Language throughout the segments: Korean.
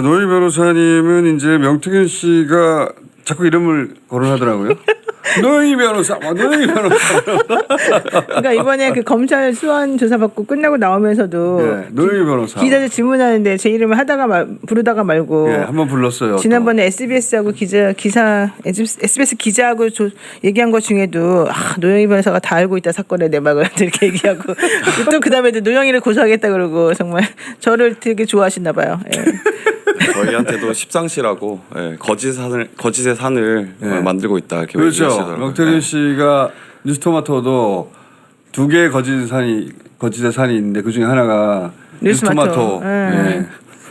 노희 변호사님은 이제 명태균 씨가 자꾸 이름을 거론하더라고요. 노희 변호사, 노희 변호사. 그러니까 이번에 그 검찰 수원 조사받고 끝나고 나오면서도 예, 노희 변호사. 기자들 질문하는데 제 이름을 부르다가 말고 예, 한번 불렀어요. 지난번에 SBS하고 SBS 기자하고 얘기한 것 중에도 노영희 변호사가 다 알고 있다 사건의 내막을 이렇게 얘기하고 또 그다음에도 노영희를 고소하겠다 그러고 정말 저를 되게 좋아하시나 봐요. 예. 저희한테도 십상시라고 거짓의 산을 만들고 있다 이렇게 그렇죠. 얘기하시더라고요. 명태균 씨가 뉴스토마토도 두 개의 거짓의 산이 있는데 그 중에 하나가 뉴스토마토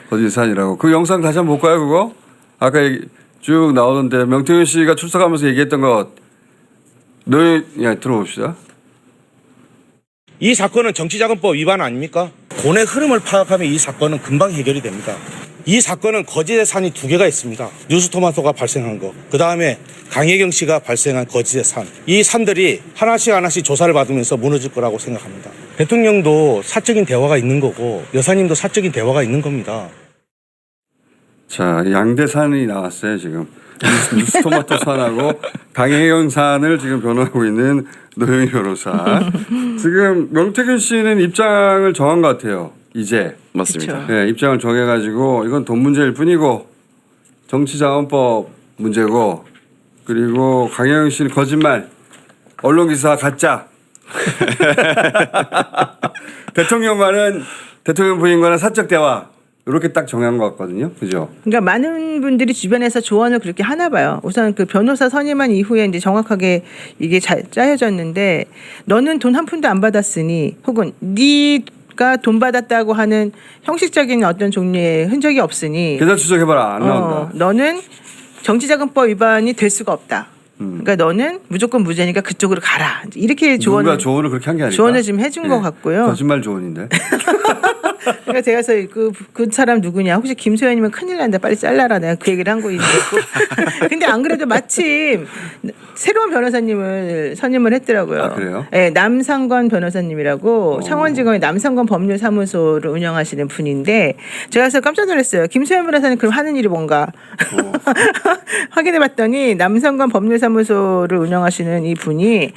거짓의 산이라고. 그 영상 다시 한번 볼까요? 그거 아까 쭉 나오던데 명태균 씨가 출석하면서 얘기했던 것 들어봅시다. 이 사건은 정치자금법 위반 아닙니까? 돈의 흐름을 파악하면 이 사건은 금방 해결이 됩니다. 이 사건은 거짓의 산이 두 개가 있습니다. 뉴스토마토가 발생한 거, 그 다음에 강혜경 씨가 발생한 거짓의 산. 이 산들이 하나씩 조사를 받으면서 무너질 거라고 생각합니다. 대통령도 사적인 대화가 있는 거고 여사님도 사적인 대화가 있는 겁니다. 자, 양대산이 나왔어요 지금. 뉴스토마토 산하고 강혜경 산을 지금 변호하고 있는 노영희 변호사. 지금 명태균 씨는 입장을 정한 것 같아요. 이제 맞습니다. 네, 입장을 정해가지고 이건 돈 문제일 뿐이고 정치자금법 문제고 그리고 강혜경 씨는 거짓말, 언론기사 가짜. 대통령 부인과는 사적 대화 이렇게 딱 정한 것 같거든요. 그죠? 그러니까 많은 분들이 주변에서 조언을 그렇게 하나 봐요. 우선 그 변호사 선임한 이후에 이제 정확하게 이게 짜여졌는데 너는 돈 한 푼도 안 받았으니 혹은 네가 돈 받았다고 하는 형식적인 어떤 종류의 흔적이 없으니 계좌 추적해봐라 안 나온다. 너는 정치자금법 위반이 될 수가 없다. 그러니까 너는 무조건 무죄니까 그쪽으로 가라. 이렇게 누가 조언을 그렇게 한 게 아닐까? 조언을 지금 해준 것 같고요. 거짓말 조언인데. 그러니까 제가 그 사람 누구냐? 혹시 김소연이면 큰일 난다. 빨리 잘라라. 내가 그 얘기를 한 거 있는데. 근데 안 그래도 마침 새로운 변호사님을 선임을 했더라고요. 아, 그래요? 네, 남상권 변호사님이라고 창원지검의 남상권 법률사무소를 운영하시는 분인데 제가 그래서 깜짝 놀랐어요. 김소연 변호사는 그럼 하는 일이 뭔가 확인해봤더니 남상권 법률사무소를 운영하시는 이 분이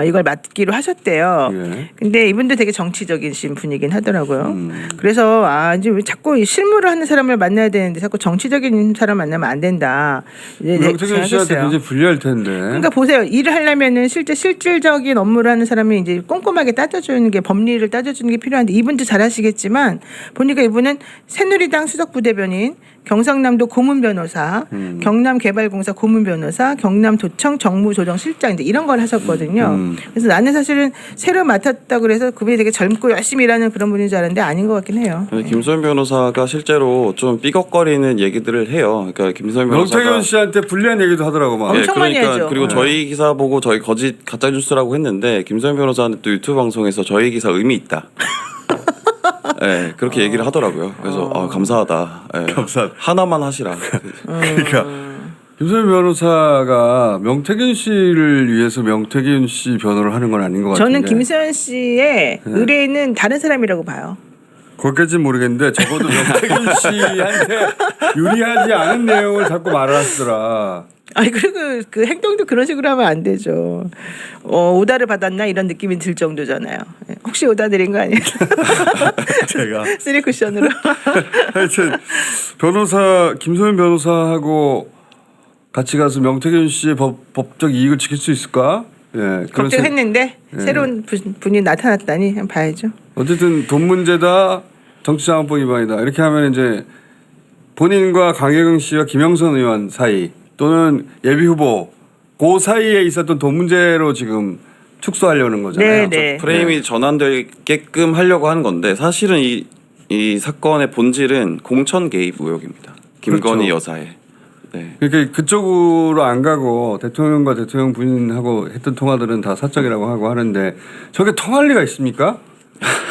이걸 맡기로 하셨대요. 예. 근데 이분도 되게 정치적이신 분이긴 하더라고요. 그래서 이제 왜 자꾸 실무를 하는 사람을 만나야 되는데 자꾸 정치적인 사람 만나면 안 된다. 명태균 씨한테 굉장히 불리할 텐데. 그러니까 보세요. 일을 하려면은 실질적인 업무를 하는 사람이 이제 꼼꼼하게 따져주는 게 법리를 따져주는 게 필요한데 이분도 잘하시겠지만 보니까 이분은 새누리당 수석부대변인, 경상남도 고문 변호사, 경남개발공사 고문 변호사, 경남도청 정무조정실장 이런 걸 하셨거든요. 그래서 나는 사실은 새로 맡았다 그래서 그분이 되게 젊고 열심히 일하는 그런 분인 줄 알았는데 아닌 것 같긴 해요. 김소연 변호사가 실제로 좀 삐걱거리는 얘기들을 해요. 그러니까 김소연 변호사가 명태균 씨한테 불리한 얘기도 하더라고 막. 엄청 많이 하죠. 그리고 저희 기사 보고 저희 거짓 가짜 뉴스라고 했는데 김소연 변호사는 또 유튜브 방송에서 저희 기사 의미 있다. 네, 그렇게 얘기를 하더라고요. 그래서 감사하다. 네, 감사하다. 하나만 하시라. 그러니까 김소연 변호사가 명태균 씨를 위해서 명태균 씨 변호를 하는 건 아닌 것 같은데. 저는 김소연 씨의 의뢰인은 다른 사람이라고 봐요. 거기까지는 모르겠는데 적어도 명태균 씨한테 유리하지 않은 내용을 자꾸 말하시더라. 아니 그리고 그 행동도 그런 식으로 하면 안 되죠. 오다를 받았나 이런 느낌이 들 정도잖아요. 혹시 오다 드린 거 아니에요? 제가 쓰리 쿠션으로. 하여튼 김소연 변호사하고 같이 가서 명태균 씨의 법적 이익을 지킬 수 있을까? 예, 걱정했는데 새로운 분이 나타났다니 한번 봐야죠. 어쨌든 돈 문제다, 정치자금법 위반이다 이렇게 하면 이제 본인과 강혜경 씨와 김영선 의원 사이 또는 예비 후보 그 사이에 있었던 돈 문제로 지금 축소하려는 거잖아요. 네. 프레임이 전환되게끔 하려고 하는 건데 사실은 이 사건의 본질은 공천 개입 의혹입니다. 김건희 그렇죠. 여사의. 네. 그러니까 그쪽으로 안 가고 대통령과 대통령 부인하고 했던 통화들은 다 사적이라고 하고 하는데 저게 통할 리가 있습니까?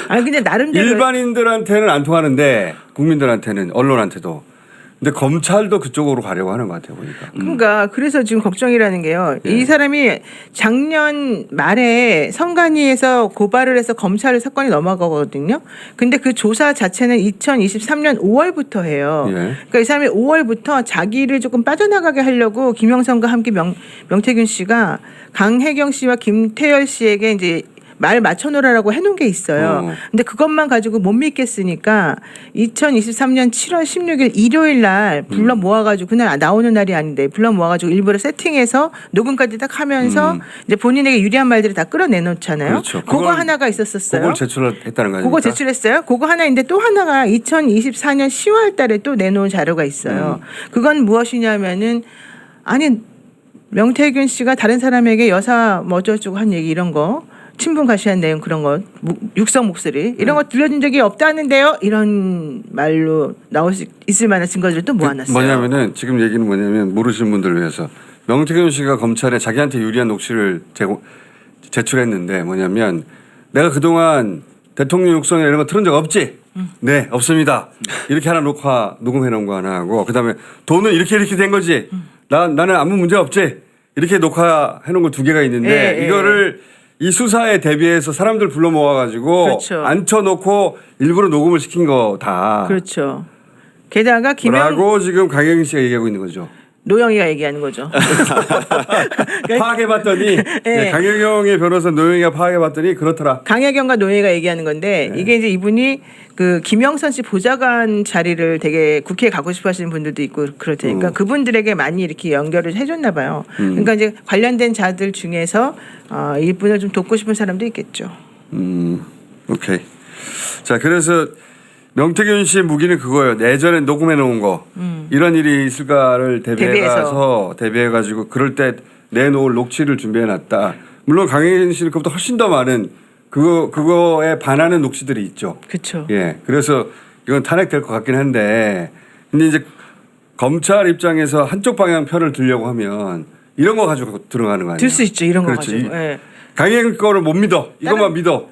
아니 근데 나름대로 일반인들한테는 안 통하는데 국민들한테는 언론한테도 근데 검찰도 그쪽으로 가려고 하는 것 같아요 보니까. 그러니까 그래서 지금 걱정이라는 게요. 예. 이 사람이 작년 말에 선관위에서 고발을 해서 검찰 사건이 넘어가거든요. 근데 그 조사 자체는 2023년 5월부터 해요. 예. 그러니까 이 사람이 5월부터 자기를 조금 빠져나가게 하려고 김영선과 함께 명태균 씨가 강혜경 씨와 김태열 씨에게 이제 말 맞춰놓으라고 해놓은 게 있어요. 근데 그것만 가지고 못 믿겠으니까 2023년 7월 16일 일요일 날 불러 모아가지고 그날 나오는 날이 아닌데 불러 모아가지고 일부러 세팅해서 녹음까지 딱 하면서 이제 본인에게 유리한 말들을 다 끌어내놓잖아요. 그렇죠. 그거 하나가 있었었어요. 그걸 제출했다는 거 아닙니까? 그거 제출했어요. 그거 하나인데 또 하나가 2024년 10월 달에 또 내놓은 자료가 있어요. 그건 무엇이냐면은 아니 명태균 씨가 다른 사람에게 여사 뭐 어쩌고저쩌고 한 얘기 이런 거 친분 가시한 내용 그런 거 육성 목소리 이런 거 들려준 적이 없다는데요. 이런 말로 나올 수 있을 만한 증거들을 또 모아놨어요. 뭐냐면은 지금 얘기는 뭐냐면 모르시는 분들을 위해서 명태균 씨가 검찰에 자기한테 유리한 녹취를 제출했는데 뭐냐면 내가 그동안 대통령 육성에 이런 거 틀은 적 없지? 네 없습니다. 이렇게 하나 녹음해 놓은 거 하나 하고 그다음에 돈은 이렇게 된 거지? 나는 아무 문제 없지? 이렇게 녹화해 놓은 거 두 개가 있는데 이거를 이 수사에 대비해서 사람들 불러 모아가지고 그렇죠. 앉혀놓고 일부러 녹음을 시킨 거다. 그렇죠. 게다가 라고 지금 강혜경 씨가 얘기하고 있는 거죠. 노영이가 얘기하는 거죠. 파악해봤더니 네, 강혜경의 변호사 노영이가 파악해봤더니 그렇더라. 강혜경과 노예가 얘기하는 건데 이게 이제 이분이 그 김영선 씨 보좌관 자리를 되게 국회에 가고 싶어 하시는 분들도 있고 그럴 테니까 그분들에게 많이 이렇게 연결을 해줬나 봐요. 그러니까 이제 관련된 자들 중에서 이분을 좀 돕고 싶은 사람도 있겠죠. 오케이. 자, 그래서 명태균 씨의 무기는 그거예요. 예전에 녹음해 놓은 거. 이런 일이 있을까를 대비해가지고 그럴 때 내놓을 녹취를 준비해 놨다. 물론 강혜경 씨는 그것보다 훨씬 더 많은 그거에 반하는 녹취들이 있죠. 그렇죠. 예. 그래서 이건 탄핵될 것 같긴 한데 근데 이제 검찰 입장에서 한쪽 방향 편을 들려고 하면 이런 거 가지고 들어가는 거 아니에요? 들 수 있죠. 이런 거 그렇지. 가지고. 예. 강혜경 거를 못 믿어. 이것만 믿어.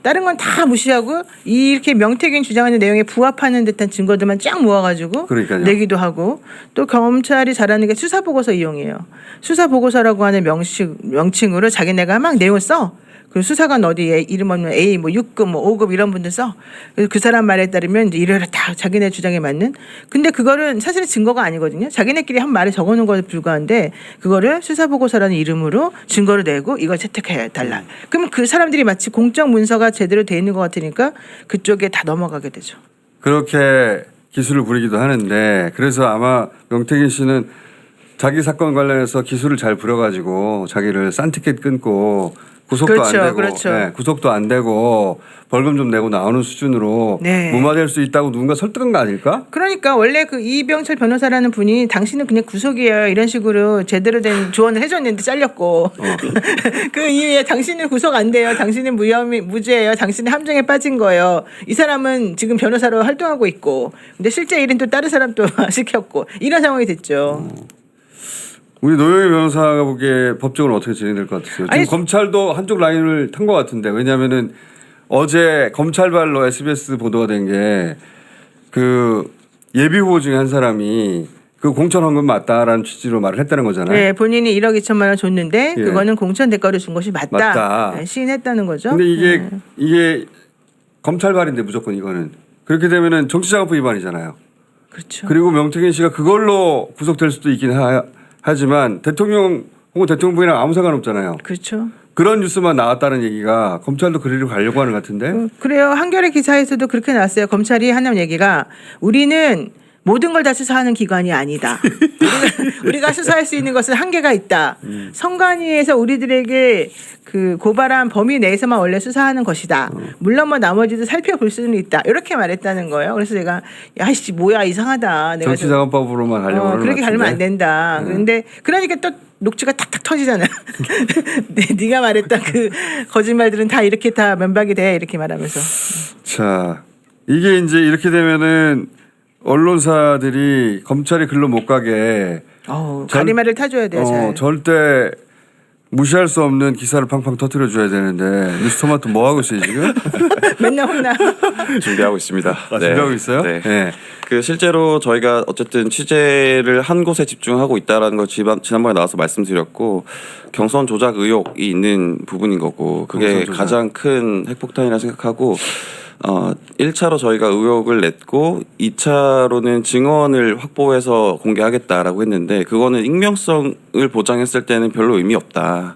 다른 건 다 무시하고 이렇게 명태균 주장하는 내용에 부합하는 듯한 증거들만 쫙 모아가지고 그러니까요. 내기도 하고 또 검찰이 잘하는 게 수사 보고서 이용해요. 수사 보고서라고 하는 명칭으로 자기네가 막 내용을 써. 그 수사관 어디에 이름 없는 A 뭐 6급 뭐 5급 이런 분들 써. 그래서 그 사람 말에 따르면 이제 이래라 다 자기네 주장에 맞는. 근데 그거는 사실은 증거가 아니거든요. 자기네끼리 한 말을 적어놓은 거에 불과한데 그거를 수사 보고서라는 이름으로 증거를 내고 이걸 채택해 달라. 그러면 그 사람들이 마치 공적 문서가 제대로 돼 있는 것 같으니까 그쪽에 다 넘어가게 되죠. 그렇게 기술을 부리기도 하는데 그래서 아마 명태균 씨는 자기 사건 관련해서 기술을 잘 부려가지고 자기를 싼 티켓 끊고 구속도 그렇죠, 안 되고 그렇죠. 네, 구속도 안 되고 벌금 좀 내고 나오는 수준으로 네. 무마될 수 있다고 누군가 설득한 거 아닐까? 그러니까 원래 그 이병철 변호사라는 분이 당신은 그냥 구속이에요 이런 식으로 제대로 된 조언을 해줬는데 잘렸고 그 이후에 당신은 구속 안 돼요 당신은 무죄예요 당신은 함정에 빠진 거예요 이 사람은 지금 변호사로 활동하고 있고 근데 실제 일은 또 다른 사람 또 시켰고 이런 상황이 됐죠. 우리 노영희 변호사가 보기에 법적으로 어떻게 진행될 것 같으세요? 지금 아니, 검찰도 한쪽 라인을 탄 것 같은데 왜냐하면은 어제 검찰발로 SBS 보도가 된 게 그 예비 후보 중에 한 사람이 그 공천 헌금 맞다라는 취지로 말을 했다는 거잖아요. 네, 본인이 1억 2천만 원 줬는데 예. 그거는 공천 대가로 준 것이 맞다. 네, 시인했다는 거죠. 근데 이게 검찰발인데 무조건 이거는 그렇게 되면은 정치자금법 위반이잖아요. 그렇죠. 그리고 명태균 씨가 그걸로 구속될 수도 있긴 하지만 대통령 혹은 대통령 부인랑 아무 상관없잖아요. 그렇죠. 그런 뉴스만 나왔다는 얘기가 검찰도 그리로 가려고 하는 것 같은데. 그래요. 한겨레 기사에서도 그렇게 나왔어요. 검찰이 하는 얘기가 우리는 모든 걸 다 수사하는 기관이 아니다. 우리가 수사할 수 있는 것은 한계가 있다. 선관위에서 우리들에게 그 고발한 범위 내에서만 원래 수사하는 것이다. 물론 뭐 나머지도 살펴볼 수는 있다. 이렇게 말했다는 거예요. 그래서 제가 야씨 뭐야 이상하다. 내가 정치자금법으로만 가려고 하는 그렇게 것 가면 같은데. 안 된다. 그런데 그러니까 또 녹취가 탁탁 터지잖아. 네가 말했던 그 거짓말들은 다 이렇게 다 면박이 돼 이렇게 말하면서. 자, 이게 이제 이렇게 되면은 언론사들이 검찰이 글로 못 가게 가리마를 타줘야 돼요. 잘. 절대 무시할 수 없는 기사를 팡팡 터뜨려 줘야 되는데 뉴스토마토 뭐 하고 있어요 지금? 맨날 혼나. 준비하고 있습니다. 준비하고 있어요? 네. 네. 그 실제로 저희가 어쨌든 취재를 한 곳에 집중하고 있다라는 걸 지난번에 나와서 말씀드렸고 경선 조작 의혹이 있는 부분인 거고 그게 경선 조작. 가장 큰 핵폭탄이라 생각하고 1차로 저희가 의혹을 냈고 2차로는 증언을 확보해서 공개하겠다라고 했는데 그거는 익명성을 보장했을 때는 별로 의미 없다.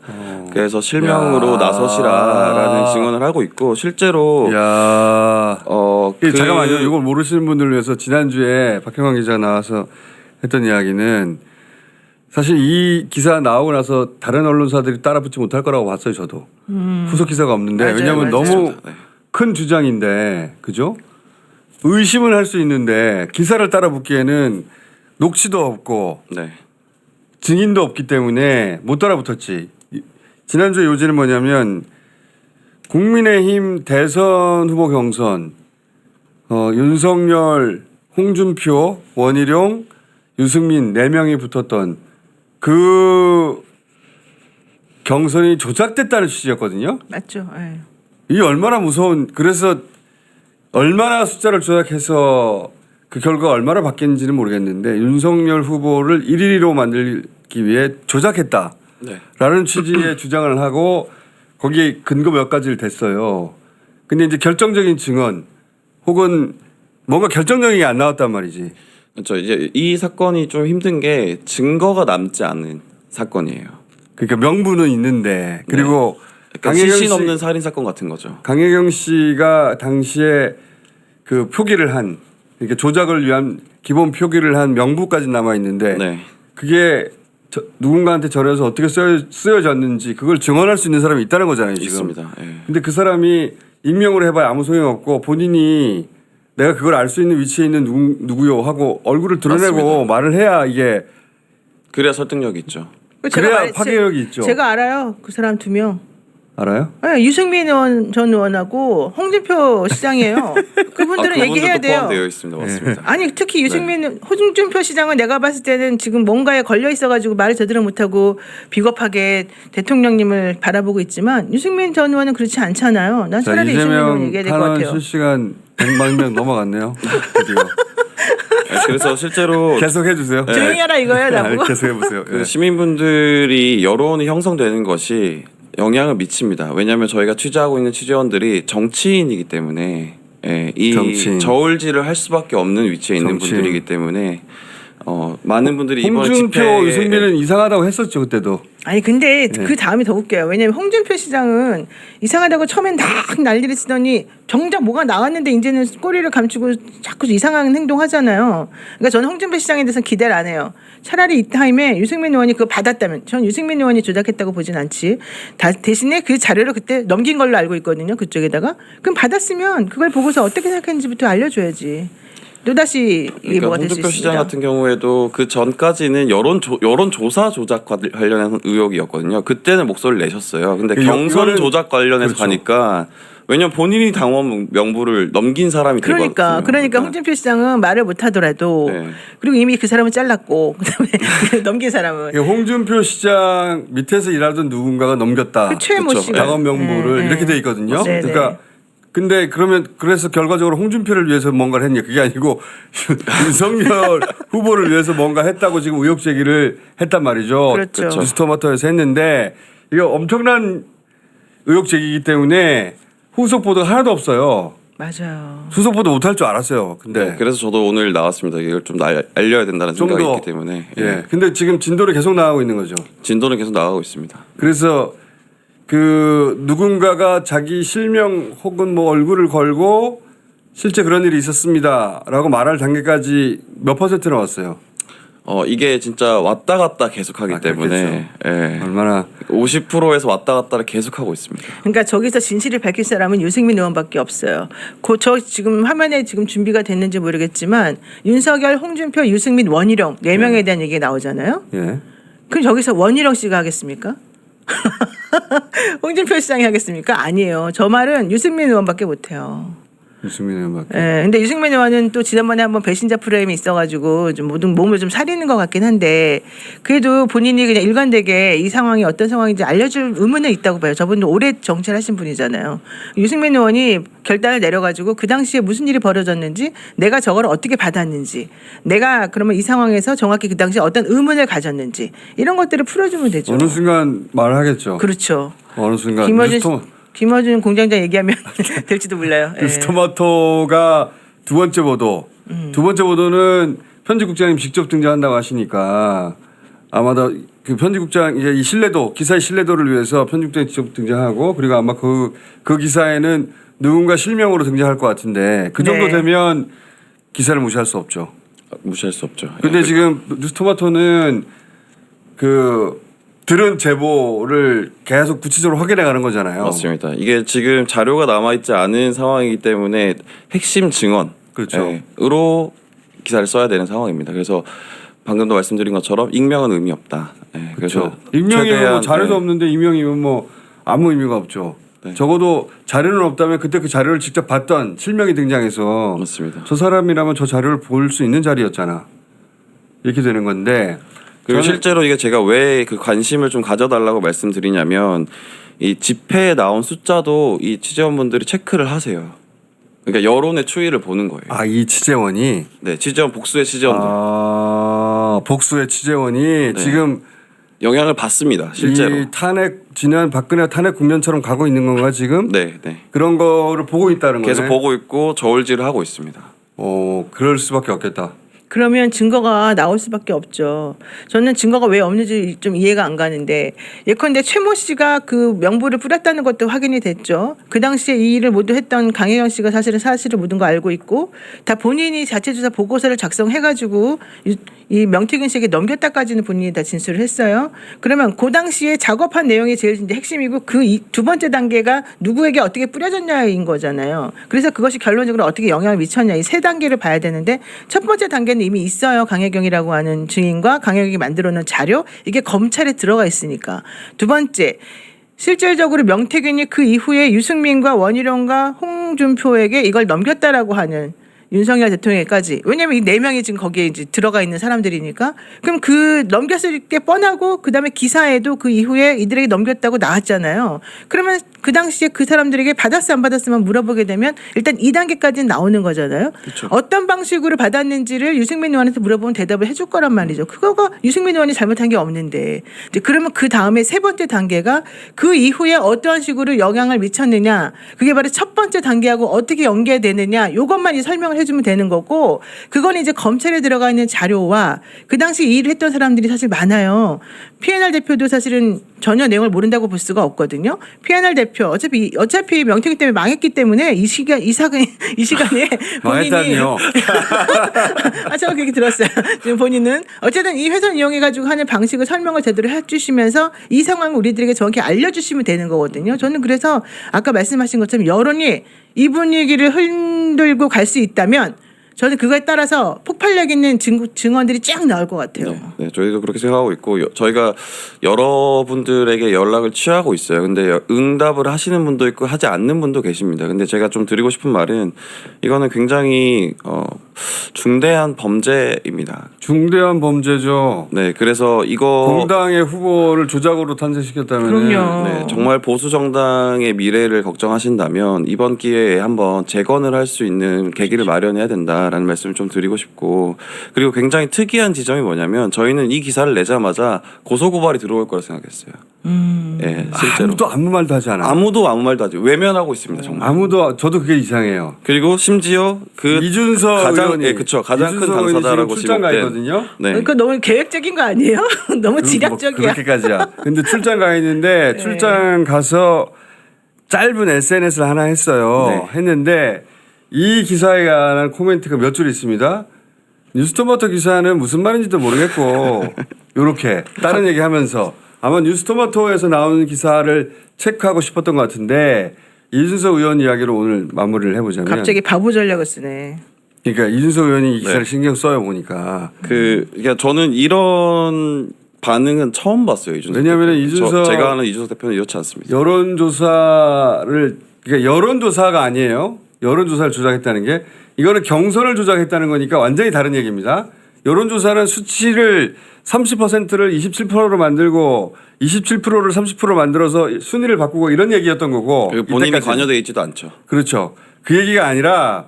그래서 실명으로 야. 나서시라라는 증언을 하고 있고 실제로 야. 그 잠깐만요. 이걸 모르시는 분들을 위해서 지난주에 박형광 기자 나와서 했던 이야기는 사실 이 기사 나오고 나서 다른 언론사들이 따라붙지 못할 거라고 봤어요. 저도. 후속 기사가 없는데 맞아요, 왜냐하면 맞아요. 너무 네. 큰 주장인데 그죠? 의심을 할 수 있는데 기사를 따라붙기에는 녹취도 없고 네. 증인도 없기 때문에 못 따라붙었지. 지난주에 요지는 뭐냐면 국민의힘 대선 후보 경선 윤석열, 홍준표, 원희룡, 유승민 4명이 붙었던 그 경선이 조작됐다는 취지였거든요. 맞죠. 예. 이게 얼마나 무서운 그래서 얼마나 숫자를 조작해서 그 결과가 얼마나 바뀌는지는 모르겠는데 윤석열 후보를 1위로 만들기 위해 조작했다라는 네. 취지의 주장을 하고 거기에 근거 몇 가지를 댔어요. 근데 이제 결정적인 증언 혹은 뭔가 결정적인 게 안 나왔단 말이지. 그렇죠. 이제 이 사건이 좀 힘든 게 증거가 남지 않은 사건이에요. 그러니까 명분은 있는데 그리고 그러니까 시신 없는 살인 사건 같은 거죠. 강혜경 씨가 당시에 그 표기를 한 그러니까 조작을 위한 기본 표기를 한 명부까지 남아 있는데 네. 그게 누군가한테 전해서 어떻게 쓰여졌는지 그걸 증언할 수 있는 사람이 있다는 거잖아요 지금. 있습니다. 예. 근데 그 사람이 임명을 해봐야 아무 소용 없고 본인이 내가 그걸 알 수 있는 위치에 있는 누구요 하고 얼굴을 드러내고 맞습니다. 말을 해야 이게 그래야 설득력이 있죠. 그래야 파괴력이 있죠. 제가 알아요. 그 사람 2명. 알아요? 네, 유승민 전 의원하고 홍준표 시장이에요. 그분들은 얘기해야 돼요. 포함되어 있습니다. 맞습니다. 아니 특히 유승민 홍준표 시장은 내가 봤을 때는 지금 뭔가에 걸려 있어가지고 말을 제대로 못하고 비겁하게 대통령님을 바라보고 있지만 유승민 전 의원은 그렇지 않잖아요. 난 자, 차라리 유승민 의원 이재명 얘기해야 될 것 탄원 같아요. 실시간 100만 명 넘어갔네요. 드디어. 네, 그래서 실제로 계속 해주세요. 조용히 하라 이거예요 나보고. 계속 해보세요. 그 시민분들이 여론이 형성되는 것이 영향을 미칩니다. 왜냐하면 저희가 취재하고 있는 취재원들이 정치인이기 때문에 이 정치인. 저울질을 할 수밖에 없는 위치에 있는 정치인. 분들이기 때문에 많은 분들이 이번 홍준표, 집회에 유승민은 이상하다고 했었죠 그때도. 아니 근데 네. 그 다음이 더 웃겨요. 왜냐면 홍준표 시장은 이상하다고 처음엔 막 난리를 치더니 정작 뭐가 나왔는데 이제는 꼬리를 감추고 자꾸 이상한 행동하잖아요. 그러니까 저는 홍준표 시장에 대해서 기대를 안 해요. 차라리 이 타임에 유승민 의원이 그거 받았다면 전 유승민 의원이 조작했다고 보진 않지. 대신에 그 자료를 그때 넘긴 걸로 알고 있거든요. 그쪽에다가. 그럼 받았으면 그걸 보고서 어떻게 생각했는지부터 알려줘야지. 또다시 이게 그러니까 뭐가 될 수 홍준표 시장 있습니다. 같은 경우에도 그 전까지는 여론조사 조작 관련한 의혹이었거든요. 그때는 목소리를 내셨어요. 근데 그 경선 이거는- 조작 관련해서 그렇죠. 가니까 왜냐면 본인이 당원 명부를 넘긴 사람이 그러니까 되거든요. 홍준표 시장은 말을 못하더라도 네. 그리고 이미 그 사람은 잘랐고 그다음에 넘긴 사람은 홍준표 시장 밑에서 일하던 누군가가 넘겼다. 그 최모 그렇죠. 씨가 당원 명부를 네, 이렇게 네. 돼 있거든요. 네, 그러니까 근데 그러면 그래서 결과적으로 홍준표를 위해서 뭔가를 했냐 그게 아니고 윤석열 후보를 위해서 뭔가 했다고 지금 의혹 제기를 했단 말이죠. 그렇죠. 뉴스토마토에서 했는데 이게 엄청난 의혹 제기이기 때문에 후속 보도가 하나도 없어요. 맞아요. 후속 보도 못할 줄 알았어요. 근데 네, 그래서 저도 오늘 나왔습니다. 이걸 좀 알려야 된다는 좀 생각이 더- 있기 때문에 예. 근데 지금 진도를 계속 나가고 있는 거죠. 진도는 계속 나가고 있습니다. 그래서 그 누군가가 자기 실명 혹은 뭐 얼굴을 걸고 실제 그런 일이 있었습니다라고 말할 단계까지 몇 퍼센트나 왔어요. 이게 진짜 왔다 갔다 계속하기 때문에 예. 얼마나 50%에서 왔다 갔다를 계속하고 있습니다. 그러니까 저기서 진실을 밝힐 사람은 유승민 의원밖에 없어요. 저 지금 화면에 지금 준비가 됐는지 모르겠지만 윤석열, 홍준표, 유승민, 원희룡 4명에 대한 얘기가 나오잖아요. 예. 그럼 저기서 원희룡 씨가 하겠습니까? 홍준표 시장이 하겠습니까? 아니에요. 저 말은 유승민 의원밖에 못해요. 유승민 의원밖에. 예, 근데 유승민 의원은 또 지난번에 한번 배신자 프레임이 있어가지고 좀 모든 몸을 좀 사리는 것 같긴 한데 그래도 본인이 그냥 일관되게 이 상황이 어떤 상황인지 알려줄 의무는 있다고 봐요. 저분도 오래 정치를 하신 분이잖아요. 유승민 의원이 결단을 내려가지고 그 당시에 무슨 일이 벌어졌는지 내가 저걸 어떻게 받았는지 내가 그러면 이 상황에서 정확히 그 당시에 어떤 의문을 가졌는지 이런 것들을 풀어주면 되죠. 어느 순간 말하겠죠. 그렇죠. 어느 순간 김어준 공장장 얘기하면 될지도 몰라요. 예. 뉴스토마토가 두 번째 보도. 두 번째 보도는 편집국장님 직접 등장한다고 하시니까 아마도 그 편집국장 이제 이 신뢰도 기사의 신뢰도를 위해서 편집국장이 직접 등장하고 그리고 아마 그 기사에는 누군가 실명으로 등장할 것 같은데 그 정도 네. 되면 기사를 무시할 수 없죠. 무시할 수 없죠. 근데 예. 지금 뉴스토마토는 그 들은 제보를 계속 구체적으로 확인해 가는 거잖아요. 맞습니다. 이게 지금 자료가 남아있지 않은 상황이기 때문에 핵심 증언 그렇죠. 으로 기사를 써야 되는 상황입니다. 그래서 방금도 말씀드린 것처럼 익명은 의미 없다. 예, 그렇죠. 익명이면 뭐 자료도 없는데 익명이면 뭐 아무 의미가 없죠. 네. 적어도 자료는 없다면 그때 그 자료를 직접 봤던 실명이 등장해서 맞습니다. 저 사람이라면 저 자료를 볼 수 있는 자리였잖아. 이렇게 되는 건데 그리고 저는 실제로 이게 제가 왜 그 관심을 좀 가져달라고 말씀드리냐면 이 집회에 나온 숫자도 이 취재원분들이 체크를 하세요. 그러니까 여론의 추이를 보는 거예요. 이 취재원이 네, 취재원 복수의 취재원들 복수의 취재원이 지금 영향을 받습니다. 실제로. 이 탄핵 지난 박근혜 탄핵 국면처럼 가고 있는 건가 지금? 네, 네. 그런 거를 보고 있다는 거네. 계속 보고 있고 저울질을 하고 있습니다. 그럴 수밖에 없겠다. 그러면 증거가 나올 수밖에 없죠. 저는 증거가 왜 없는지 좀 이해가 안 가는데 예컨대 최모 씨가 그 명부를 뿌렸다는 것도 확인이 됐죠. 그 당시에 이 일을 모두 했던 강혜경 씨가 사실을 모든 거 알고 있고 다 본인이 자체조사 보고서를 작성해가지고 이 명태균 씨에게 넘겼다까지는 본인이 다 진술을 했어요. 그러면 그 당시에 작업한 내용이 제일 이제 핵심이고 그 두 번째 단계가 누구에게 어떻게 뿌려졌냐인 거잖아요. 그래서 그것이 결론적으로 어떻게 영향을 미쳤냐 이 세 단계를 봐야 되는데 첫 번째 단계는 이미 있어요. 강혜경이라고 하는 증인과 강혜경이 만들어놓은 자료 이게 검찰에 들어가 있으니까. 두 번째 실질적으로 명태균이 그 이후에 유승민과 원희룡과 홍준표에게 이걸 넘겼다라고 하는 윤석열 대통령까지. 왜냐하면 이 네 명이 지금 거기에 이제 들어가 있는 사람들이니까. 그럼 그 넘겼을 게 뻔하고 그다음에 기사에도 그 이후에 이들에게 넘겼다고 나왔잖아요. 그러면 그 당시에 그 사람들에게 받았어 안 받았으면 물어보게 되면 일단 2단계까지는 나오는 거잖아요. 그렇죠. 어떤 방식으로 받았는지를 유승민 의원한테 물어보면 대답을 해줄 거란 말이죠. 그거가 유승민 의원이 잘못한 게 없는데. 이제 그러면 그 다음에 세 번째 단계가 그 이후에 어떠한 식으로 영향을 미쳤느냐. 그게 바로 첫 번째 단계하고 어떻게 연계되느냐. 이것만 이 설명을 해주면 되는 거고 그건 이제 검찰에 들어가 있는 자료와 그 당시 이 일을 했던 사람들이 사실 많아요. PNR 대표도 사실은 전혀 내용을 모른다고 볼 수가 없거든요. PNR 대표 어차피 명태균 때문에 망했기 때문에 이 시간에 본인이 망했다니요. 제가 그렇게 들었어요. 지금 본인은 어쨌든 이 회선 이용해 가지고 하는 방식을 설명을 제대로 해주시면서 이 상황을 우리들에게 정확히 알려주시면 되는 거거든요. 저는 그래서 아까 말씀하신 것처럼 여론이 이 분위기를 흔들고 갈 수 있다면 저는 그거에 따라서 폭발력 있는 증언들이 쫙 나올 것 같아요. 네, 저희도 그렇게 생각하고 있고 저희가 여러분들에게 연락을 취하고 있어요. 근데 응답을 하시는 분도 있고 하지 않는 분도 계십니다. 근데 제가 좀 드리고 싶은 말은 이거는 굉장히 중대한 범죄입니다. 중대한 범죄죠. 네, 그래서 이거 공당의 후보를 조작으로 탄생시켰다면 그럼요. 네, 정말 보수 정당의 미래를 걱정하신다면 이번 기회에 한번 재건을 할 수 있는 계기를 마련해야 된다라는 말씀을 좀 드리고 싶고 그리고 굉장히 특이한 지점이 뭐냐면 저희는 이 기사를 내자마자 고소고발이 들어올 거라 생각했어요. 네, 실제로 아무도 아무 말도 하지 않아요. 아무도 아무 말도 하지 외면하고 있습니다. 정말. 아무도 저도 그게 이상해요. 그리고 심지어 그 이준석 가장 의원이 그쵸 가장 큰 이준석 의원이 당사자라고 지금 출장 가 지목된 있거든요. 네. 그러니까 너무 계획적인 거 아니에요? 너무 지략적이야. 그렇게까지야. 근데 출장 가 있는데 출장 가서 짧은 SNS를 하나 했어요. 네. 했는데 이 기사에 관한 코멘트가 몇 줄 있습니다. 뉴스토마토 기사는 무슨 말인지도 모르겠고 요렇게 다른 얘기하면서 아마 뉴스토마토에서 나오는 기사를 체크하고 싶었던 것 같은데 이준석 의원 이야기로 오늘 마무리를 해보자면 갑자기 바보 전략을 쓰네. 그러니까 이준석 의원이 이 기사를 네. 신경 써요 보니까 그러니까 저는 이런 반응은 처음 봤어요. 이준석 왜냐하면 대표. 이준석 제가 아는 이준석 대표는 이렇지 않습니다. 여론조사를 그러니까 여론조사가 아니에요. 여론조사를 조작했다는 게 이거는 경선을 조작했다는 거니까 완전히 다른 얘기입니다. 여론조사는 수치를 30%를 27%로 만들고 27%를 30%로 만들어서 순위를 바꾸고 이런 얘기였던 거고 그리고 본인이 이때까지는. 관여되어 있지도 않죠. 그렇죠. 그 얘기가 아니라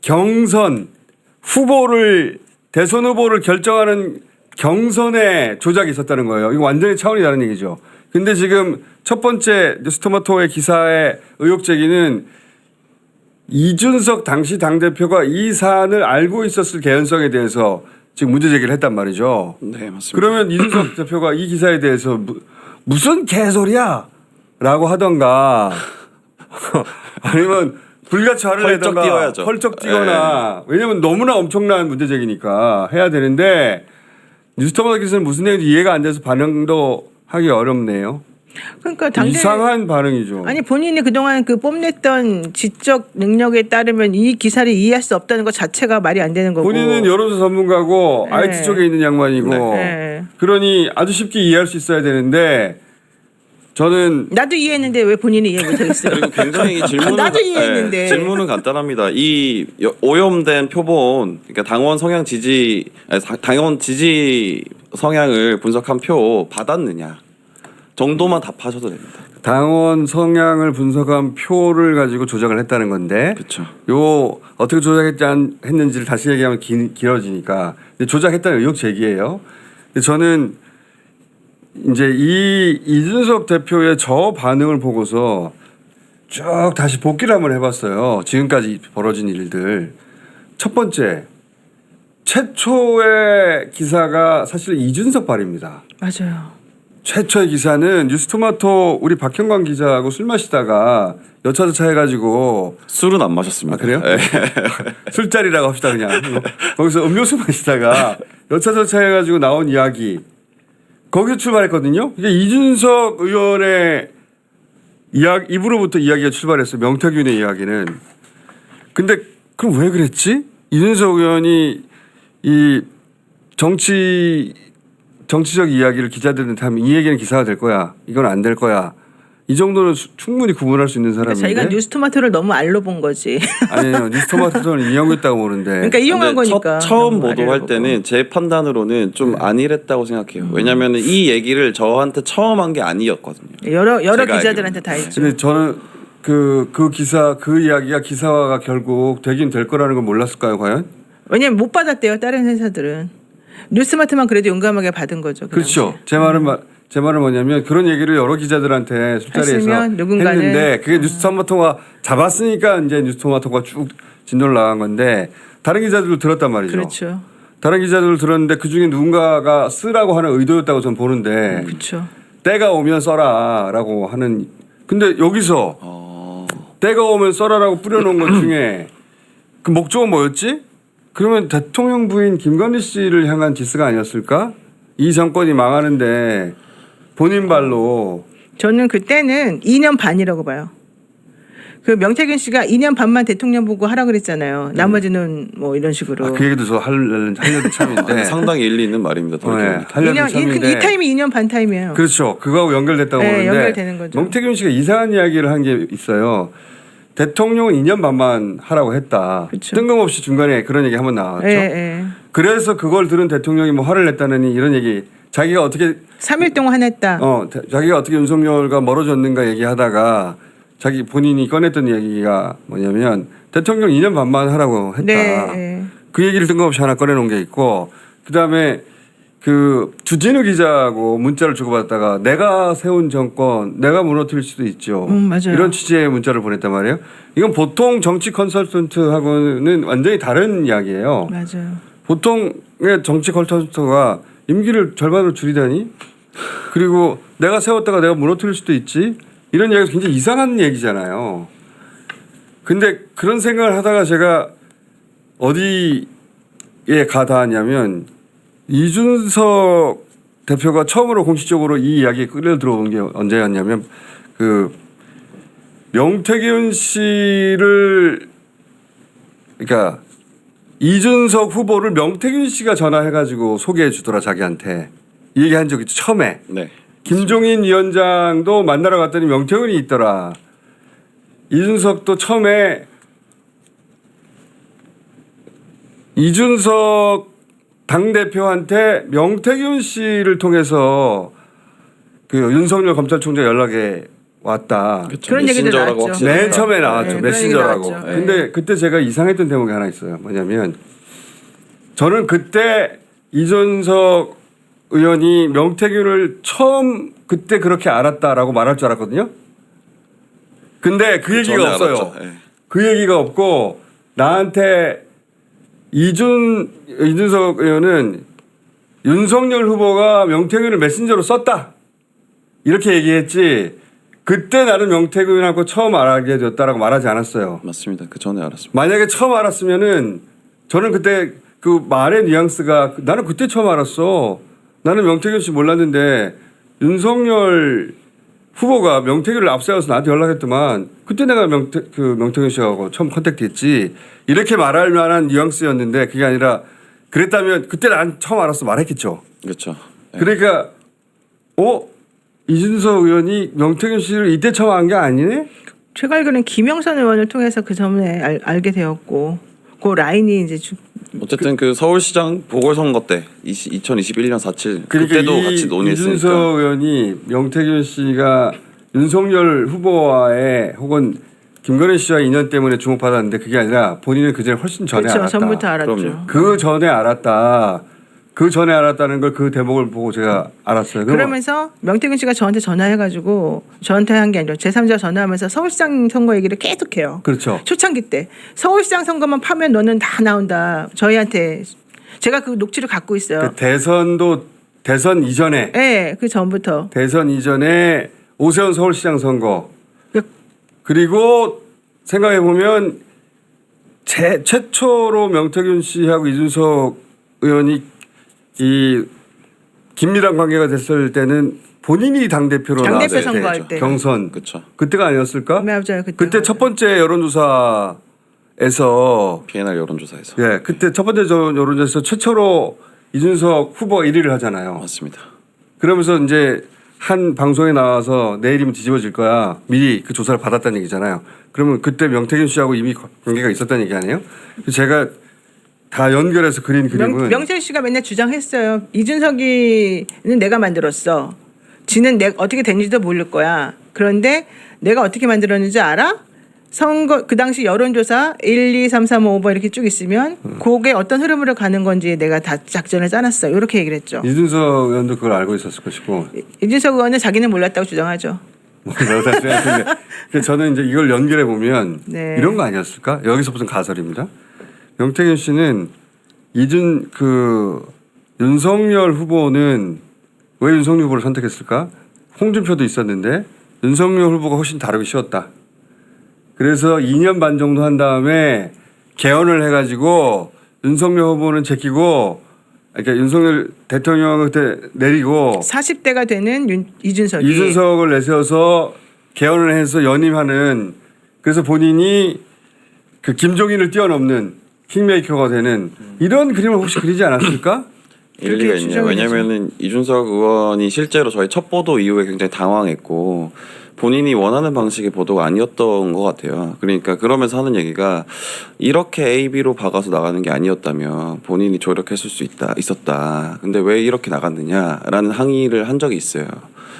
경선 후보를 대선 후보를 결정하는 경선에 조작이 있었다는 거예요. 이거 완전히 차원이 다른 얘기죠. 근데 지금 첫 번째 뉴스토마토의 기사의 의혹 제기는 이준석 당시 당대표가 이 사안을 알고 있었을 개연성에 대해서 지금 문제 제기를 했단 말이죠. 네, 맞습니다. 그러면 이준석 대표가 이 기사에 대해서 무슨 개소리야 라고 하던가 아니면 불같이 화를 펄쩍 내던가 뛰어야죠. 펄쩍 뛰거나 왜냐면 너무나 엄청난 문제 제기니까 해야 되는데 뉴스토마토 기사는 무슨 내용인지 이해가 안 돼서 반응도 하기 어렵네요. 그러니까 당대 이상한 반응이죠. 아니 본인이 그동안 그 뽐냈던 지적 능력에 따르면 이 기사를 이해할 수 없다는 것 자체가 말이 안 되는 거고. 본인은 여론조사 전문가고 네. IT 쪽에 있는 양반이고 네. 그러니 아주 쉽게 이해할 수 있어야 되는데 저는 나도 이해했는데 왜 본인이 이해 못하겠어요? 그리고 굉장히 질문은 나도 이해했는데. 질문은 간단합니다. 이 오염된 표본, 그러니까 당원 성향 지지, 당원 지지 성향을 분석한 표 받았느냐 정도만 답하셔도 됩니다. 당원 성향을 분석한 표를 가지고 조작을 했다는 건데 그렇죠. 요 어떻게 조작했는지를 다시 얘기하면 길어지니까 근데 조작했다는 의혹 제기예요. 근데 저는 이제 이 이준석 대표의 저 반응을 보고서 쭉 다시 복기를 한번 해봤어요. 지금까지 벌어진 일들. 첫 번째 최초의 기사가 사실 이준석 발입니다. 맞아요. 최초의 기사는 뉴스토마토 우리 박형광 기자하고 술 마시다가 여차저차 해가지고 술은 안 마셨습니다. 아, 그래요? 네. 술자리라고 합시다 그냥 거기서 음료수 마시다가 여차저차 해가지고 나온 이야기 거기서 출발했거든요. 이게 이준석 의원의 입으로부터 이야기가 출발했어요. 명태균의 이야기는. 근데 그럼 왜 그랬지? 이준석 의원이 이 정치적 이야기를 기자들한테 하면 이 얘기는 기사가 될 거야. 이건 안 될 거야. 이 정도는 충분히 구분할 수 있는 그러니까 사람인데. 자기가 뉴스토마토를 너무 알로 본 거지. 아니에요. 뉴스토마토는 이용했다고 보는데. 그러니까 이용한 근데 거니까. 처음 너무 보도할 알려보고. 때는 제 판단으로는 좀 안일했다고 생각해요. 왜냐하면 이 얘기를 저한테 처음 한 게 아니었거든요. 여러 제가 기자들한테 다 했죠. 근데 저는 그 기사 그 이야기가 기사화가 결국 되긴 될 거라는 걸 몰랐을까요, 과연? 왜냐면 못 받았대요. 다른 회사들은. 뉴스마트만 그래도 용감하게 받은 거죠. 그 그렇죠. 당시에. 제 말은 뭐냐면 그런 얘기를 여러 기자들한테 술자리에서 했으면 누군가는- 했는데 그게 뉴스토마토가 잡았으니까 이제 뉴스토마토가 쭉 진도를 나간 건데 다른 기자들도 들었단 말이죠. 그렇죠. 다른 기자들도 들었는데 그 중에 누군가가 쓰라고 하는 의도였다고 저는 보는데 그렇죠. 때가 오면 써라라고 하는. 근데 여기서 때가 오면 써라라고 뿌려놓은 것 중에 그 목적은 뭐였지? 그러면 대통령 부인 김건희 씨를 향한 디스가 아니었을까? 이 정권이 망하는데 본인 발로. 저는 그때는 2년 반이라고 봐요. 그 명태균 씨가 2년 반만 대통령 보고 하라 그랬잖아요. 나머지는 뭐 이런 식으로. 아, 그 얘기도 저 하려던 참인데. 상당히 일리 있는 말입니다. 네, 돌이켜보니까. 하려던 2년, 참인데. 이 타임이 2년 반 타임이에요. 그렇죠. 그거하고 연결됐다고 네, 보는데. 연결되는 거죠. 명태균 씨가 이상한 이야기를 한 게 있어요. 대통령은 2년 반만 하라고 했다. 그쵸. 뜬금없이 중간에 그런 얘기 한번 나왔죠. 예, 예. 그래서 그걸 들은 대통령이 뭐 화를 냈다느니 이런 얘기. 자기가 어떻게 3일 동안 화냈다. 자기가 어떻게 윤석열과 멀어졌는가 얘기하다가 자기 본인이 꺼냈던 얘기가 뭐냐면 대통령 2년 반만 하라고 했다. 네. 그 얘기를 뜬금없이 하나 꺼내놓은 게 있고 그다음에 그 주진우 기자하고 문자를 주고받다가 내가 세운 정권 내가 무너뜨릴 수도 있죠. 맞아요. 이런 취지의 문자를 보냈단 말이에요. 이건 보통 정치 컨설턴트하고는 완전히 다른 이야기예요. 맞아요. 보통의 정치 컨설턴트가 임기를 절반으로 줄이다니 그리고 내가 세웠다가 내가 무너뜨릴 수도 있지 이런 이야기가 굉장히 이상한 얘기잖아요. 근데 그런 생각을 하다가 제가 어디에 가 닿았냐면 이준석 대표가 처음으로 공식적으로 이 이야기에 끌려 들어온 게 언제였냐면 그 명태균 씨를 그러니까 이준석 후보를 명태균 씨가 전화해가지고 소개해 주더라 자기한테 이 얘기한 적이 있죠 처음에. 네. 김종인 위원장도 만나러 갔더니 명태균이 있더라. 이준석도 처음에 이준석 당대표한테 명태균 씨를 통해서 그 윤석열 검찰총장 연락에 왔다. 그런 얘기도 메신저라고 나왔죠. 확실히 맨 처음에 나왔죠. 네, 메신저라고. 그런 얘기 나왔죠. 근데 그때 제가 이상했던 대목이 하나 있어요. 뭐냐면 저는 그때 이준석 의원이 명태균을 처음 그때 그렇게 알았다라고 말할 줄 알았거든요. 근데 그 얘기가 전에 없어요. 알았죠. 예. 그 얘기가 없고 나한테 이준석 의원은 윤석열 후보가 명태균을 메신저로 썼다. 이렇게 얘기했지. 그때 나는 명태균하고 처음 알게 되었다라고 말하지 않았어요. 맞습니다. 그 전에 알았습니다. 만약에 처음 알았으면은 저는 그때 그 말의 뉘앙스가 나는 그때 처음 알았어. 나는 명태균 씨 몰랐는데 윤석열 후보가 명태균을 앞세워서 나한테 연락했더만 그때 내가 명태균 씨하고 처음 컨택했지. 이렇게 말할 만한 뉘앙스였는데 그게 아니라 그랬다면 그때 난 처음 알았어 말했겠죠. 그렇죠. 예. 그러니까 이준석 의원이 명태균 씨를 이때 처음 안 게 아니네? 제가 알기로는 김영선 의원을 통해서 그 전에 알게 되었고 그 라인이 이제 어쨌든 그 서울시장 보궐선거 때 2021년 4.7 그러니까 그때도 이 같이 논의했으니까. 이준석 의원이 명태균 씨가 윤석열 후보와의 혹은 김건희 씨와 인연 때문에 주목받았는데 그게 아니라 본인은 그전에 훨씬 전에 그렇죠. 알았다. 전부터 알았죠. 그럼요. 그 전에 알았다. 그 전에 알았다는 걸 그 대목을 보고 제가 알았어요. 그러면서 명태균 씨가 저한테 전화해가지고 저한테 한 게 아니라 제3자 전화하면서 서울시장 선거 얘기를 계속해요. 그렇죠. 초창기 때 서울시장 선거만 파면 너는 다 나온다. 저희한테 제가 그 녹취를 갖고 있어요. 그 대선 이전에 네, 그 전부터. 대선 이전에 오세훈 서울시장 선거 그- 그리고 생각해 보면 최초로 명태균 씨하고 이준석 의원이 이 긴밀한 관계가 됐을 때는 본인이 당 대표로 당대표 나왔을 선거할 때 때. 경선 그렇죠. 그때가 아니었을까? 맞아요. 그때 첫 번째 여론조사에서 PNR 여론조사에서. 예 그때 첫 번째 여론조사에서 최초로 이준석 후보가 1위를 하잖아요. 맞습니다. 그러면서 이제 한 방송에 나와서 내일이면 뒤집어질 거야. 미리 그 조사를 받았다는 얘기잖아요. 그러면 그때 명태균 씨하고 이미 관계가 있었다는 얘기 아니에요? 제가 다 연결해서 그린 그림은 명태 씨가 맨날 주장했어요. 이준석이는 내가 만들었어. 지는 어떻게 됐는지도 모를 거야. 그런데 내가 어떻게 만들었는지 알아? 선거 그 당시 여론조사 1, 2, 3, 4, 5, 5 이렇게 쭉 있으면 그게 어떤 흐름으로 가는 건지 내가 다 작전을 짜놨어. 이렇게 얘기를 했죠. 이준석 의원도 그걸 알고 있었을 것이고 이준석 의원은 자기는 몰랐다고 주장하죠. 근데 저는 이제 이걸 연결해 보면 네. 이런 거 아니었을까? 여기서부터 가설입니다. 명태균 씨는 윤석열 후보는 왜 윤석열 후보를 선택했을까? 홍준표도 있었는데 윤석열 후보가 훨씬 다루기 쉬웠다. 그래서 2년 반 정도 한 다음에 개헌을 해가지고 윤석열 후보는 제끼고 그러니까 윤석열 대통령을 그때 내리고 40대가 되는 이준석이 이준석을 내세워서 개헌을 해서 연임하는 그래서 본인이 그 김종인을 뛰어넘는 킹메이커가 되는 이런 그림을 혹시 그리지 않았을까? 일리가 그렇게 있네요. 왜냐하면은 이준석 의원이 실제로 저희 첫 보도 이후에 굉장히 당황했고 본인이 원하는 방식의 보도가 아니었던 것 같아요. 그러니까 그러면서 하는 얘기가 이렇게 A, B로 박아서 나가는 게 아니었다면 본인이 조력했을 수 있었다. 근데 왜 이렇게 나갔느냐라는 항의를 한 적이 있어요.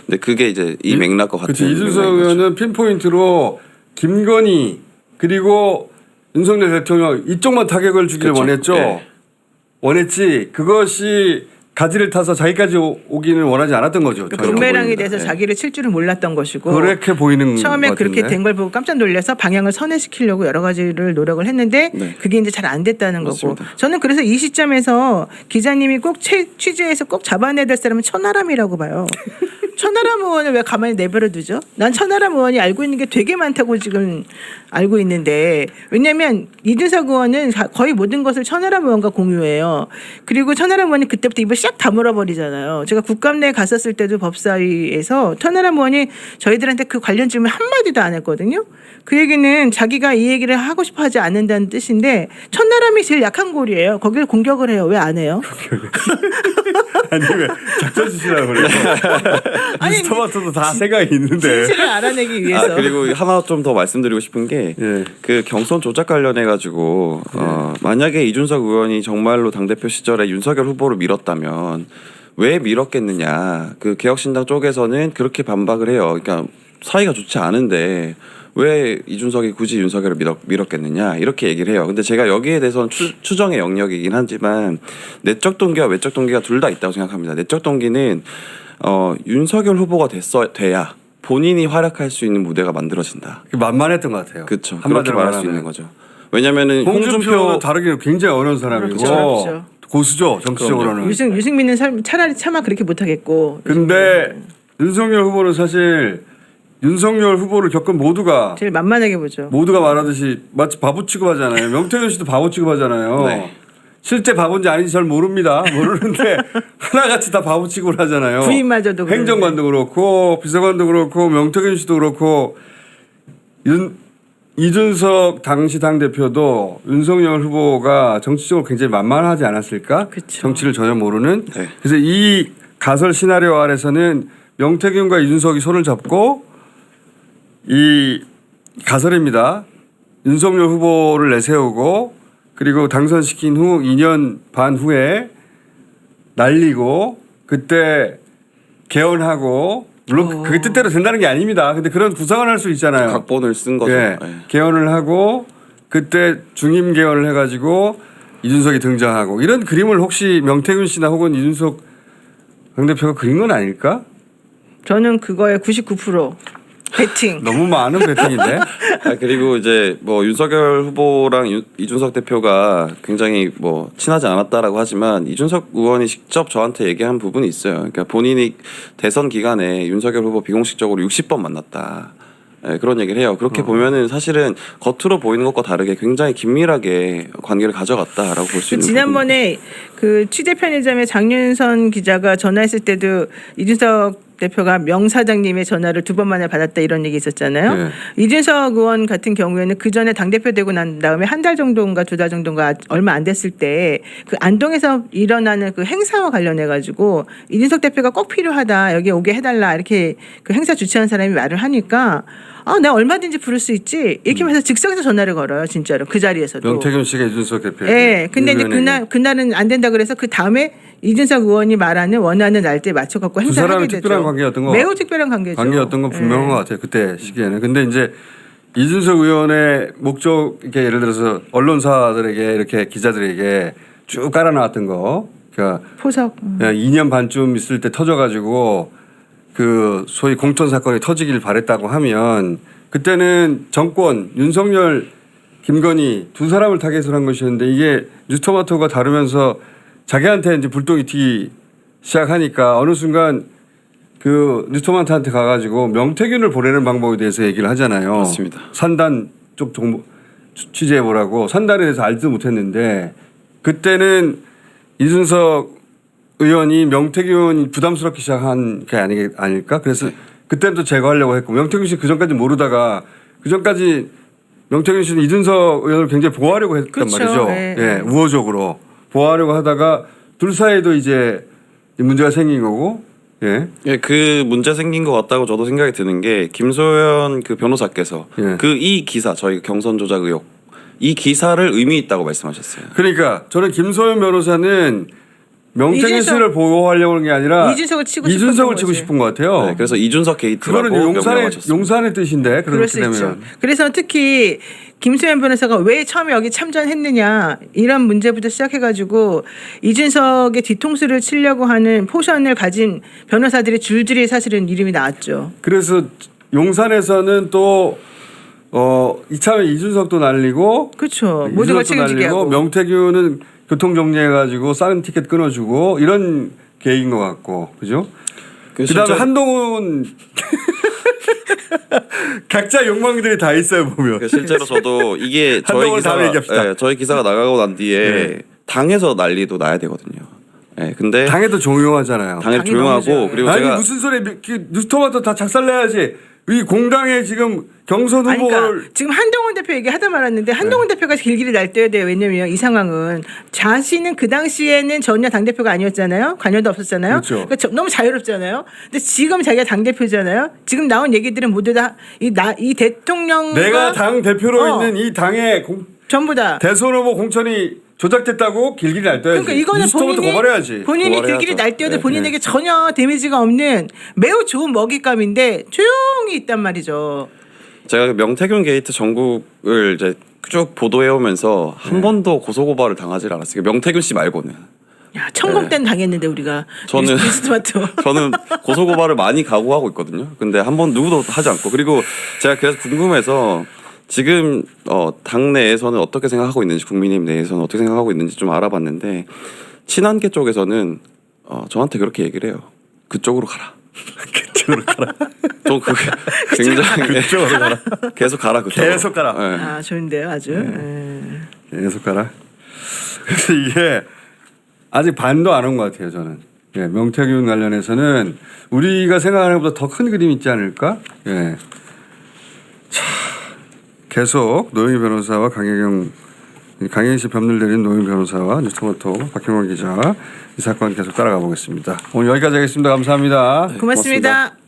근데 그게 이제 이 맥락과 같은 그치, 이준석 맥락인 거죠. 의원은 핀포인트로 김건희 그리고 윤석열 대통령 이쪽만 타격을 주기를 그쵸. 원했죠. 네. 원했지. 그것이 가지를 타서 자기까지 오기는 원하지 않았던 거죠. 그 저는. 부메랑이 보입니다. 돼서 네. 자기를 칠 줄은 몰랐던 것이고 그렇게 보이는 처음에 것 그렇게 같은데. 된 걸 보고 깜짝 놀라서 방향을 선회시키려고 여러 가지를 노력을 했는데 네. 그게 이제 잘 안 됐다는 맞습니다. 거고 저는 그래서 이 시점에서 기자님이 꼭 취재해서 꼭 잡아내야 될 사람은 천하람이라고 봐요. 천하람 의원을 왜 가만히 내버려 두죠? 난 천하람 의원이 알고 있는 게 되게 많다고 지금 알고 있는데 왜냐하면 이준석 의원은 거의 모든 것을 천하람 의원과 공유해요. 그리고 천하람 의원이 그때부터 입을 싹 다물어 버리잖아요. 제가 국감내에 갔었을 때도 법사위에서 천하람 의원이 저희들한테 그 관련 질문 한마디도 안 했거든요. 그 얘기는 자기가 이 얘기를 하고 싶어 하지 않는다는 뜻인데 천하람이 제일 약한 골이에요. 거기를 공격을 해요. 왜 안 해요? 아니 왜 작전 지시라고 그래요? 아니, 뉴스토마토도 다 생각이 있는데. 진실을 알아내기 위해서. 그리고 하나 좀 더 말씀드리고 싶은 게 그 예. 경선 조작 관련해 가지고 만약에 이준석 의원이 정말로 당대표 시절에 윤석열 후보를 밀었다면 왜 밀었겠느냐. 그 개혁신당 쪽에서는 그렇게 반박을 해요. 그러니까 사이가 좋지 않은데 왜 이준석이 굳이 윤석열을 밀었겠느냐 이렇게 얘기를 해요. 근데 제가 여기에 대해서는 추정의 영역이긴 하지만 내적 동기와 외적 동기가 둘 다 있다고 생각합니다. 내적 동기는 윤석열 후보가 돼야 본인이 활약할 수 있는 무대가 만들어진다. 만만했던 것 같아요. 그렇죠. 그렇게 한마디로 말할 수 말하면. 있는 거죠. 왜냐면은 홍준표는 다르게 굉장히 어려운 사람이고 그렇죠. 고수죠 정치적으로는. 유승민은 차라리 차마 그렇게 못하겠고. 근데 윤석열 후보는 사실 윤석열 후보를 겪은 모두가 제일 만만하게 보죠. 말하듯이 마치 바보 취급하잖아요. 명태균 씨도 바보 취급하잖아요. 네. 실제 바보인지 아닌지 잘 모릅니다. 모르는데 하나같이 다 바보 취급을 하잖아요. 부인마저도 그러는데. 행정관도 그렇고 비서관도 그렇고 명태균 씨도 그렇고 이준석 당시 당대표도 윤석열 후보가 정치적으로 굉장히 만만하지 않았을까? 그쵸. 정치를 전혀 모르는. 네. 그래서 이 가설 시나리오 아래서는 명태균과 이준석이 손을 잡고 이 가설입니다. 윤석열 후보를 내세우고 그리고 당선시킨 후 2년 반 후에 날리고 그때 개헌하고 물론 그게 뜻대로 된다는 게 아닙니다. 근데 그런 구상을 할 수 있잖아요. 각본을 쓴 거죠. 예. 예. 개헌을 하고 그때 중임 개헌을 해가지고 이준석이 등장하고 이런 그림을 혹시 명태균 씨나 혹은 이준석 당대표가 그린 건 아닐까? 저는 그거에 99% 배팅. 너무 많은 배팅인데. 그리고 이제 뭐 윤석열 후보랑 이준석 대표가 굉장히 뭐 친하지 않았다라고 하지만 이준석 의원이 직접 저한테 얘기한 부분이 있어요. 그러니까 본인이 대선 기간에 윤석열 후보 비공식적으로 60번 만났다. 예, 그런 얘기를 해요. 그렇게 보면은 사실은 겉으로 보이는 것과 다르게 굉장히 긴밀하게 관계를 가져갔다라고 볼 수 있는. 지난번에 그 취재 편의점에 장윤선 기자가 전화했을 때도 이준석 대표가 명 사장님의 전화를 2번 만에 받았다 이런 얘기 있었잖아요. 네. 이준석 의원 같은 경우에는 그 전에 당대표 되고 난 다음에 한 달 정도인가 2달 정도인가 얼마 안 됐을 때 그 안동에서 일어나는 그 행사와 관련해 가지고 이준석 대표가 꼭 필요하다 여기 오게 해달라 이렇게 그 행사 주최한 사람이 말을 하니까 내가 얼마든지 부를 수 있지 이렇게 해서 즉석에서 전화를 걸어요 진짜로 그 자리에서도. 명태균 씨가 이준석 대표. 예. 근데 이제 그날은 안 된다 그래서 그 다음에 이준석 의원이 말하는 원하는 날짜에 맞춰 갖고 두 행사를 사람이 하게 되죠. 특별한 관계였던 거. 매우 특별한 관계죠. 관계였던 건 분명한 것 같아요. 그때 시기에는. 근데 이제 이준석 의원의 목적 이렇게 예를 들어서 언론사들에게 이렇게 기자들에게 쭉 깔아놨던 거. 그러니까 포석. 2년 반쯤 있을 때 터져가지고 그 소위 공천 사건이 터지길 바랬다고 하면 그때는 정권 윤석열 김건희 두 사람을 타겟으로 한 것이었는데 이게 뉴스토마토가 다루면서 자기한테 이제 불똥이 튀기 시작하니까 어느 순간 그 뉴스토마토한테 가가지고 명태균을 보내는 방법에 대해서 얘기를 하잖아요. 맞습니다. 산단 쪽 정보 취재해 보라고 산단에 대해서 알지도 못했는데 그때는 이준석 의원이 명태균이 부담스럽게 시작한 게 아닐까? 그래서 그때는 또 제거하려고 했고 명태균 씨 그전까지 모르다가 그전까지 명태균 씨는 이준석 의원을 굉장히 보호하려고 했단 그렇죠. 말이죠. 네. 예, 우호적으로 보호하려고 하다가 둘 사이에도 이제 문제가 생긴 거고 예. 예, 그 문제 생긴 것 같다고 저도 생각이 드는 게 김소연 그 변호사께서 예. 그 이 기사 저희 경선 조작 의혹 이 기사를 의미 있다고 말씀하셨어요. 그러니까 저는 김소연 변호사는 명태균 이준석- 씨를 보호하려고 하는 게 아니라 이준석을 치고 이준석을 싶었던 치고 거지. 싶은 것 같아요. 네, 그래서 이준석 게이트라고 그거는 명명하셨습니다. 용산의 뜻인데 그럴 수 그렇게 있죠. 되면 그래서 특히 김수현 변호사가 왜 처음에 여기 참전했느냐 이런 문제부터 시작해가지고 이준석의 뒤통수를 치려고 하는 포션을 가진 변호사들이 줄줄이 사실은 이름이 나왔죠. 그래서 용산에서는 또 이참에 이준석도 날리고 그렇죠. 모든 걸 이준석도 책임지게 날리고 하고. 명태균은 교통 정리해가지고 싼 티켓 끊어주고 이런 계획인 것 같고 그죠? 그다음에 실제- 한동훈 각자 욕망들이 다 있어요 보면. 그러니까 실제로 저도 이게 저희 한동훈 다음에 얘기합시다. 기사가 저희 기사가 나가고 난 뒤에 네. 당에서 난리도 나야 되거든요. 예, 근데 당에도 조용하잖아요. 당에 당이 조용하고 너무 그리고 아니 제가 무슨 소리 뉴스토마토 다 작살내야지 이 공당에 지금 경선 아니, 후보를 그러니까 지금 한동훈 대표 얘기하다 말았는데 한동훈 대표가 길길이 날뛰어야 돼요. 왜냐면 이 상황은 자신은 그 당시에는 전혀 당대표가 아니었잖아요. 관여도 없었잖아요. 그렇죠. 그러니까 너무 자유롭잖아요. 근데 지금 자기가 당대표잖아요. 지금 나온 얘기들은 모두 다 이 대통령과 내가 당 대표로 어. 있는 이 당의 전부 다. 대선 후보 공천이 조작됐다고 길길이 날뛰어야지. 그러니까 이거는 뉴스토마토 고발해야지. 본인이 고발해야죠. 길길이 날뛰어도 네, 본인에게 전혀 데미지가 없는 매우 좋은 먹잇감인데 조용히 있단 말이죠. 제가 명태균 게이트 전국을 이제 쭉 보도해 오면서 한 번도 고소고발을 당하지 않았어요. 명태균 씨 말고는. 야, 천공 때는 당했는데 우리가 저는 뉴스토마토. 저는 고소고발을 많이 각오하고 있거든요. 근데 한 번 누구도 하지 않고 그리고 제가 그래서 궁금해서 지금 당내에서는 어떻게 생각하고 있는지 국민의힘 내에서는 어떻게 생각하고 있는지 좀 알아봤는데 친한계 쪽에서는 저한테 그렇게 얘기를 해요. 그쪽으로 가라. 그쪽으로 가라. 좀 그게 굉장히 그쪽으로 가라. 계속 가라 그쪽으로. 계속 가라. 네. 아, 좋은데요, 아주. 계속 가라. 그래서 이게 아직 반도 안 온 것 같아요, 저는. 예, 명태균 관련해서는 우리가 생각하는 것보다 더 큰 그림이 있지 않을까? 예. 자, 계속 노영희 변호사와 강혜경 씨 법률 내린 노영희 변호사와 뉴스토마토 박형원 기자 이 사건 계속 따라가 보겠습니다. 오늘 여기까지 하겠습니다. 감사합니다. 고맙습니다.